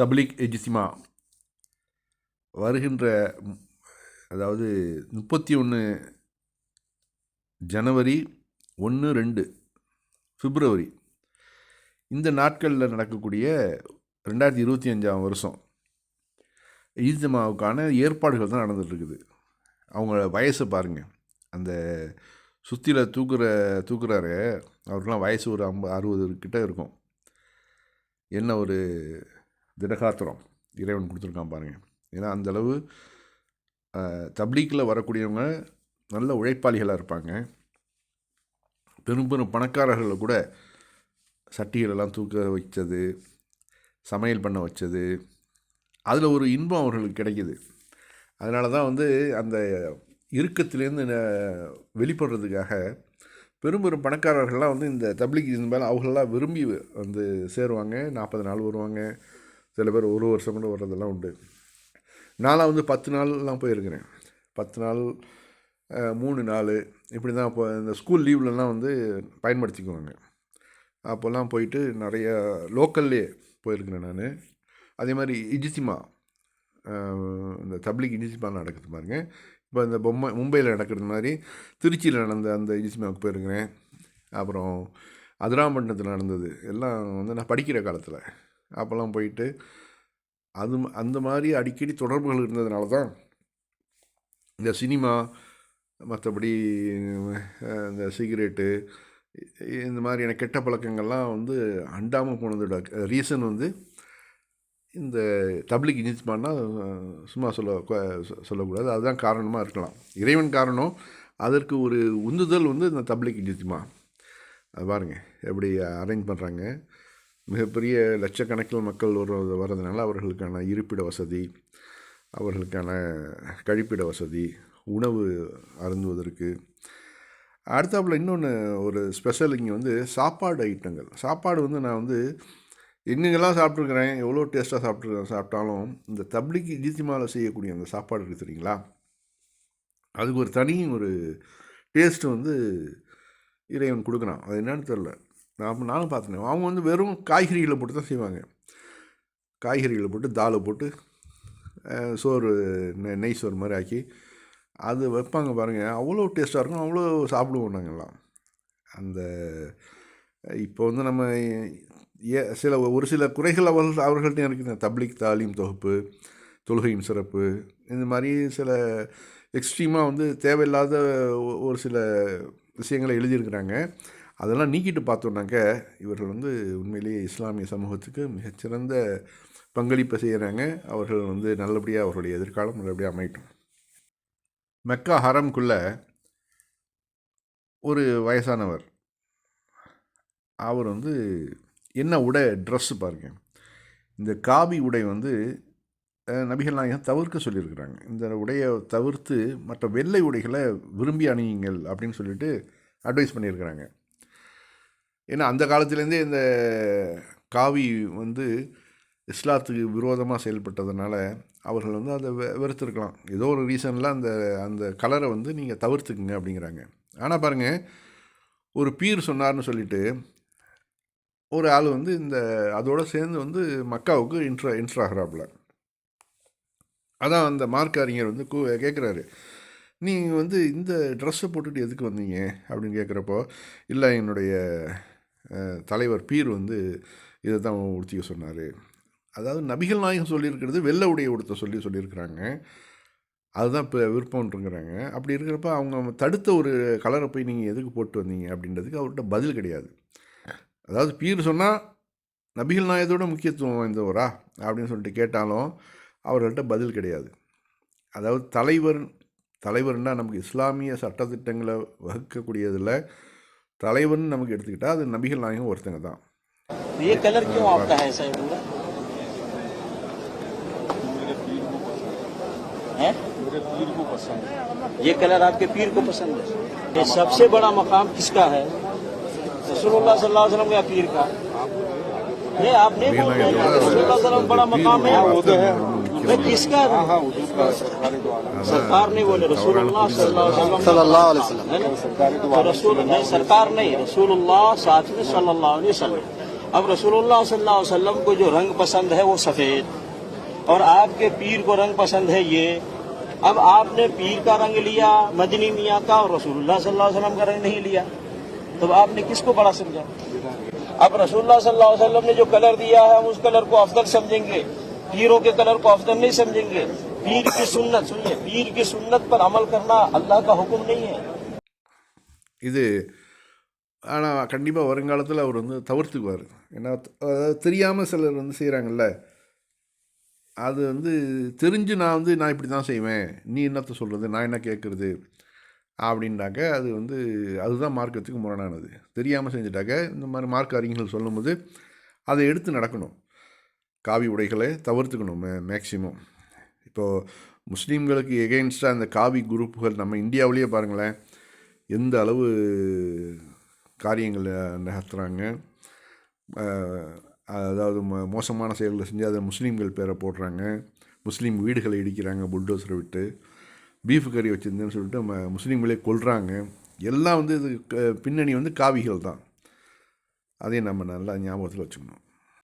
தப்லீக் இஜ்திமா வருகின்ற அதாவது 31 ஜனவரி 1, 2 பிப்ரவரி இந்த நாட்களில் நடக்கக்கூடிய 2025ஆம் வருஷம் இஜ்திமாவுக்கான ஏற்பாடுகள் தான் நடந்துகிட்ருக்குது. அவங்க வயசை பாருங்கள், அந்த சுற்றியில் தூக்குறாரு அவருக்கெலாம் வயசு ஒரு 50-60 கிட்ட இருக்கும். என்ன ஒரு திடகாத்திரம் இறைவன் கொடுத்துருக்கான் பாருங்கள். ஏன்னா அந்தளவு தப்லீக்கில் வரக்கூடியவங்க நல்ல உழைப்பாளிகளாக இருப்பாங்க. பெரும் பெரும் பணக்காரர்களை கூட சட்டிகளெல்லாம் தூக்க வச்சது, சமையல் பண்ண வச்சது, அதில் ஒரு இன்பம் அவர்களுக்கு கிடைக்கிது. அதனால தான் அந்த இறுக்கத்திலேருந்து வெளிப்படுறதுக்காக பெரும் பெரும் பணக்காரர்கள்லாம் இந்த தப்லீக் மேலே அவங்களெலாம் விரும்பி சேருவாங்க. 40 நாள் வருவாங்க, சில பேர் 1 வருஷம் கூட வர்றதெல்லாம் உண்டு. நான்லாம் 10 நாள்லாம் போயிருக்கிறேன். 10 நாள் 3 நாள் இப்படி தான். இப்போ இந்த ஸ்கூல் லீவ்லலாம் பயன்படுத்திக்குவாங்க. அப்போல்லாம் போயிட்டு நிறைய லோக்கல்லே போயிருக்கிறேன் நான். அதே மாதிரி இஜ்திமா, இந்த தப்லீக் இஜ்திமா நடக்குது பாருங்க. இப்போ இந்த மும்பையில் நடக்கிறது மாதிரி திருச்சியில் நடந்த அந்த இஜ்திமாவுக்கு போயிருக்கிறேன். அப்புறம் அதிராம்பட்டினத்தில் நடந்தது எல்லாம் நான் படிக்கிற காலத்தில் அப்போல்லாம் போயிட்டு அந்த மாதிரி அடிக்கடி தொடர்புகள் இருந்ததுனால தான் இந்த சினிமா, மற்றபடி இந்த சிகரெட்டு, இந்த மாதிரியான கெட்ட பழக்கங்கள்லாம் அண்டாமல் போனதோட ரீசன் இந்த தப்லீக் இஜ்திமான்னா சும்மா சொல்லக்கூடாது. அதுதான் காரணமாக இருக்கலாம். இறைவன் காரணம். அதற்கு ஒரு உந்துதல் இந்த தப்லீக் இஜ்திமா. அது பாருங்கள் எப்படி அரேஞ்ச் பண்ணுறாங்க. மிகப்பெரிய லட்சக்கணக்கில் மக்கள் வர்றதுனால அவர்களுக்கான இருப்பிட வசதி, அவர்களுக்கான கழிப்பிட வசதி, உணவு அருந்துவதற்கு. அடுத்தாப்புல இன்னொன்று ஒரு ஸ்பெஷல் இங்கே சாப்பாடு ஐட்டங்கள். சாப்பாடு நான் எங்கெங்கெல்லாம் சாப்பிட்ருக்குறேன், எவ்வளோ டேஸ்ட்டாக சாப்பிட்டாலும் இந்த தப்லீக் இஜ்திமாவில் செய்யக்கூடிய அந்த சாப்பாடு இருக்குது தெரியுங்களா, அதுக்கு ஒரு தனி ஒரு டேஸ்ட்டு இறைவன் கொடுக்குறான். அது என்னன்னு தெரில. நானும் பார்த்தேன். அவங்க வெறும் காய்கறிகளை போட்டு தான் செய்வாங்க. காய்கறிகளை போட்டு தாளை போட்டு சோறு நெய் சோறு மாதிரி ஆக்கி அது வைப்பாங்க பாருங்கள். அவ்வளோ டேஸ்ட்டாக இருக்கும். அவ்வளோ சாப்பிடுவோம் நாங்கள்லாம். அந்த இப்போ நம்ம ஒரு சில குறைகள் அவர்கள்ட்டையும் இருக்குது. தப்லீக் தாலீம் தொகுப்பு, தொழுகையின் சிறப்பு, இந்த மாதிரி சில எக்ஸ்ட்ரீமாக தேவையில்லாத ஒரு சில விஷயங்களை எழுதியிருக்கிறாங்க. அதெல்லாம் நீக்கிட்டு பார்த்தோன்னாக்க இவர்கள் உண்மையிலேயே இஸ்லாமிய சமூகத்துக்கு மிகச்சிறந்த பங்களிப்பை செய்கிறாங்க. அவர்கள் நல்லபடியாக அவர்களுடைய எதிர்காலம் நல்லபடியாக அமையட்டும். மெக்கா ஹரம்குள்ளே ஒரு வயசானவர், அவர் என்ன உடை, ட்ரெஸ்ஸு பாருங்கள். இந்த காபி உடை நபிகள் நாயகம் தவிர்க்க சொல்லியிருக்கிறாங்க. இந்த உடையை தவிர்த்து மற்ற வெள்ளை உடைகளை விரும்பி அணியுங்கள் அப்படின்னு சொல்லிட்டு அட்வைஸ் பண்ணியிருக்கிறாங்க. ஏன்னா அந்த காலத்துலேருந்தே இந்த காவி இஸ்லாத்துக்கு விரோதமாக செயல்பட்டதுனால அவர்கள் அதை வெறுத்திருக்கலாம். ஏதோ ஒரு ரீசனில் அந்த கலரை நீங்கள் தவிர்த்துக்குங்க அப்படிங்கிறாங்க. ஆனால் பாருங்கள், ஒரு பீர் சொன்னார்னு சொல்லிட்டு ஒரு ஆள் இந்த அதோடு சேர்ந்து மக்காவுக்கு இன்ட்ரா ஆகிறாப்புல. அதான் அந்த மார்க் அறிஞர் கேட்குறாரு, நீங்கள் இந்த ட்ரெஸ்ஸை போட்டுட்டு எதுக்கு வந்தீங்க அப்படின்னு கேட்குறப்போ, இல்லை என்னுடைய தலைவர் பீர் இதை தான் உடுத்திக்க சொன்னார். அதாவது நபிகள் நாயகம் சொல்லியிருக்கிறது வெள்ளை உடைய உடுத்த சொல்லியிருக்கிறாங்க. அதுதான் இப்போ விருப்பம்ன்றுங்கிறாங்க. அப்படி இருக்கிறப்ப அவங்க தடுத்த ஒரு கலரை போய் நீங்கள் எதுக்கு போட்டு வந்தீங்க அப்படின்றதுக்கு அவர்கிட்ட பதில் கிடையாது. அதாவது பீர் சொன்னால் நபிகள் நாயகத்தோட முக்கியத்துவம் வாய்ந்தவரா அப்படின்னு சொல்லிட்டு கேட்டாலும் அவர்கள்ட்ட பதில் கிடையாது. அதாவது தலைவர்னால் நமக்கு இஸ்லாமிய சட்டத்திட்டங்களை வகுக்கக்கூடியதில் தலைவர்னு நமக்கு எடுத்துக்கிட்டால் அது நபிகள் நாயகம் ஒருத்தங்க தான். ये कलर आपके पीर को पसंद है। ये सबसे बड़ा मकाम किसका है? रसूलुल्लाह सल्लल्लाहु अलैहि वसल्लम या पीर का? ये आप नहीं बोलते हैं रसूलुल्लाह सल्लल्लाहु अलैहि वसल्लम बड़ा मकाम है, वो तो है। मैं किसका? सरकार नहीं बोले, रसूलुल्लाह सल्लल्लाहु अलैहि वसल्लम है ना। तो रसूल नहीं, सरकार नहीं, रसूलुल्लाह साथ में सल्लल्लाहु अलैहि वसल्लम। अब रसूलुल्लाह सल्लल्लाहु अलैहि वसल्लम को जो रंग पसंद है वो सफ़ेद, और आपके पीर को रंग पसंद है ये। अब आपने पीर का रंग लिया मदनी मियाँ का, और रसूलुल्लाह सल्लल्लाहु अलैहि वसल्लम का रंग नहीं लिया, तो आपने किसको बड़ा समझा? अब रसूलुल्लाह सल्लल्लाहु अलैहि वसल्लम ने जो कलर दिया है हम उस कलर को अफजल समझेंगे, पीरों के कलर को अफजल नहीं समझेंगे। पीर की सुन्नत, सुनिए, पीर की सुन्नत पर अमल करना अल्लाह का हुक्म नहीं है। இது ஆனால் கண்டிப்பாக வருங்காலத்தில் அவர் வந்து தவிர்த்துக்குவார். ஏன்னா அதாவது தெரியாமல் சிலர் வந்து செய்கிறாங்கல்ல, அது வந்து தெரிஞ்சு நான் இப்படி தான் செய்வேன், நீ என்னத்தை சொல்கிறது, நான் என்ன கேட்குறது அப்படின்னாக்க அது வந்து அதுதான் மார்க்கத்துக்கு முரணானது. தெரியாமல் செஞ்சுட்டாக்க இந்த மாதிரி மார்க்க அறிஞர்கள் சொல்லும்போது அதை எடுத்து நடக்கணும். காவி உடைகளை தவிர்த்துக்கணும் மேக்சிமம். இப்போது முஸ்லீம்களுக்கு எகெயின்ஸ்டாக அந்த காவி குரூப்புகள் நம்ம இந்தியாவிலேயே பாருங்களேன், எந்த அளவு காரியங்களை நகர்த்துறாங்க. அதாவது மோசமான செயல்களை செஞ்சு அதை முஸ்லீம்கள் பேரை போடுறாங்க, முஸ்லீம் வீடுகளை இடிக்கிறாங்க புல்டோசரை விட்டு, பீஃப் கறி வச்சுருந்தேன்னு சொல்லிட்டு முஸ்லீம்களே கொல்றாங்க. எல்லாம் வந்து இது பின்னணி வந்து காவிகள் தான். அதையும் நம்ம நல்லா ஞாபகத்தில் வச்சுக்கணும்.